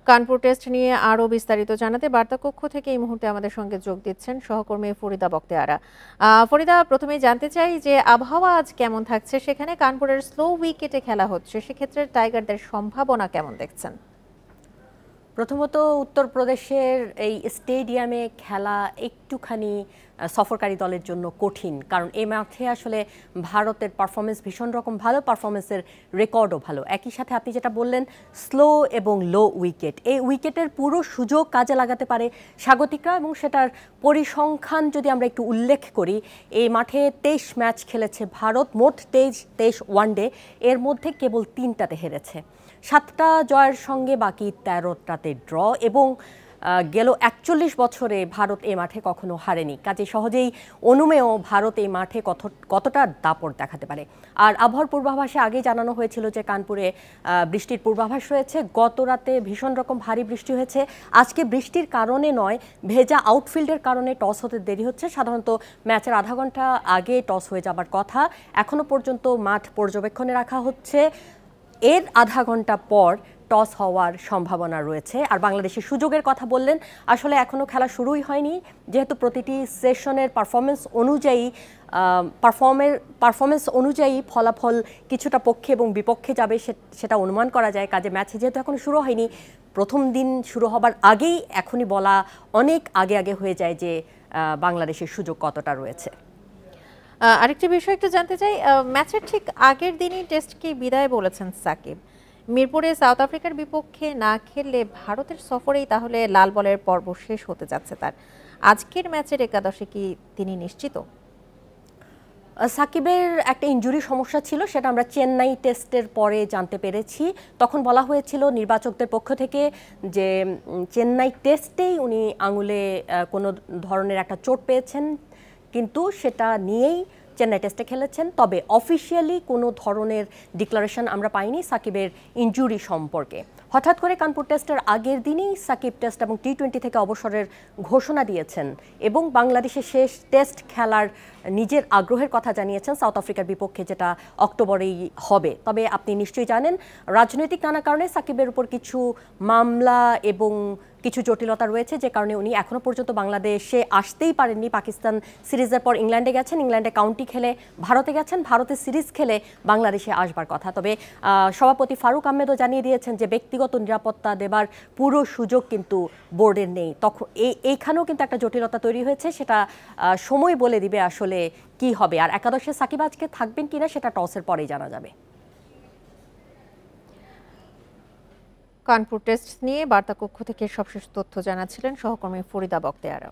Kanpur test নিয়ে আরও বিস্তারিত জানাতে বার্তা কক্ষ থেকে এই মুহূর্তে আমাদের সঙ্গে যোগ দিচ্ছেন সহকর্মী ফরিদা বক্তেয়ারা। ফরিদা, প্রথমেই জানতে চাই যে আবহাওয়া আজ কেমন থাকছে সেখানে? কানপুরের স্লো উইকেটে খেলা হচ্ছে, সেক্ষেত্রে টাইগারদের সম্ভাবনা কেমন দেখছেন? প্রথমত উত্তরপ্রদেশের এই স্টেডিয়ামে খেলা একটুখানি সফরকারী দলের জন্য কঠিন, কারণ এই মাঠে আসলে ভারতের পারফরমেন্স ভীষণ রকম ভালো, পারফরমেন্সের রেকর্ডও ভালো। একই সাথে আপনি যেটা বললেন স্লো এবং লো উইকেট, এই উইকেটের পুরো সুযোগ কাজে লাগাতে পারে স্বাগতিকরা, এবং সেটার পরিসংখ্যান যদি আমরা একটু উল্লেখ করি, এই মাঠে 23 ম্যাচ খেলেছে ভারত, মোট 23 ওয়ানডে, এর মধ্যে কেবল 3টাতে হেরেছে। 7টা জয়ের সঙ্গে বাকি 13টাতে ড্র, এবং গেল 41 বছরে ভারত এই মাঠে কখনো হারেনি। কাজে সহজেই অনুমেয় ভারত এই মাঠে কতটা দাপট দেখাতে পারে। আর আবহাওয়ার পূর্বাভাসে আগে জানানো হয়েছিল যে কানপুরে বৃষ্টির পূর্বাভাস রয়েছে। গত রাতে ভীষণ রকম ভারী বৃষ্টি হয়েছে। আজকে বৃষ্টির কারণে নয়, ভেজা আউটফিল্ডের কারণে টস হতে দেরি হচ্ছে। সাধারণত ম্যাচের আধা ঘন্টা আগে টস হয়ে যাবার কথা, এখনো পর্যন্ত মাঠ পর্যবেক্ষণে রাখা হচ্ছে। এর আধা ঘন্টা পর টস হওয়ার সম্ভাবনা রয়েছে। আর বাংলাদেশের সুযোগের কথা বললেন, আসলে এখনও খেলা শুরুই হয়নি, যেহেতু প্রতিটি সেশনের পারফরমেন্স অনুযায়ী ফলাফল কিছুটা পক্ষে এবং বিপক্ষে যাবে, সেটা অনুমান করা যায়। কাজে ম্যাচ যেহেতু এখনো শুরু হয়নি, প্রথম দিন শুরু হবার আগেই এখনই বলা অনেক আগে হয়ে যায় যে বাংলাদেশের সুযোগ কতটা রয়েছে। আরেকটি বিষয় একটু জানতে চাই, ম্যাচের ঠিক আগের দিনই টেস্টকে বিদায় বলেছেন সাকিব। মিরপুরে সাউথ আফ্রিকার বিপক্ষে না খেললে ভারতের সফরেই তাহলে লাল বলের পর্ব শেষ হতে যাচ্ছে তার। আজকের ম্যাচের একাদশে কি তিনি নিশ্চিত? সাকিবের একটা ইনজুরি সমস্যা ছিল, সেটা আমরা চেন্নাই টেস্টের পরে জানতে পেরেছি। তখন বলা হয়েছিল নির্বাচকদের পক্ষ থেকে যে চেন্নাই টেস্টেই উনি আঙুলে কোনো ধরনের একটা চোট পেয়েছেন, কিন্তু সেটা নিয়েই চেন্নাই টেস্টে খেলেছেন। তবে অফিসিয়ালি কোনো ধরনের ডিক্লারেশন আমরা পাইনি সাকিবের ইনজুরি সম্পর্কে। হঠাৎ করে কানপুর টেস্টের আগের দিনই সাকিব টেস্ট এবং টি-20 থেকে অবসরের ঘোষণা দিয়েছেন, এবং বাংলাদেশের শেষ টেস্ট খেলার নিজের আগ্রহের কথা জানিয়েছেন সাউথ আফ্রিকার বিপক্ষে, যেটা অক্টোবরেই হবে। তবে আপনি নিশ্চয়ই জানেন, রাজনৈতিক নানা কারণে সাকিবের উপর কিছু মামলা এবং কিছু জটিলতা রয়েছে, যে কারণে উনি এখনো পর্যন্ত বাংলাদেশে আসতেই পারেননি। পাকিস্তান সিরিজের পর ইংল্যান্ডে গেছেন, ইংল্যান্ডে কাউন্টি খেলে ভারতে গেছেন, ভারতে সিরিজ খেলে বাংলাদেশে আসবার কথা। তবে সভাপতি ফারুক আহমেদও জানিয়ে দিয়েছেন যে ব্যক্তিগত নিরাপত্তা দেবার পুরো সুযোগ কিন্তু বোর্ডের নেই। তখন এইখানেও কিন্তু একটা জটিলতা তৈরি হয়েছে, সেটা সময় বলে দিবে আসলে কি হবে। আর একাদশে সাকিব আজকে থাকবেন কিনা সেটা টসের পরেই জানা যাবে। কানপুর টেস্ট নিয়ে বার্তা কক্ষ থেকে সবশেষ তথ্য জানাচ্ছিলেন সহকর্মী ফরিদা বক্তেয়ারা।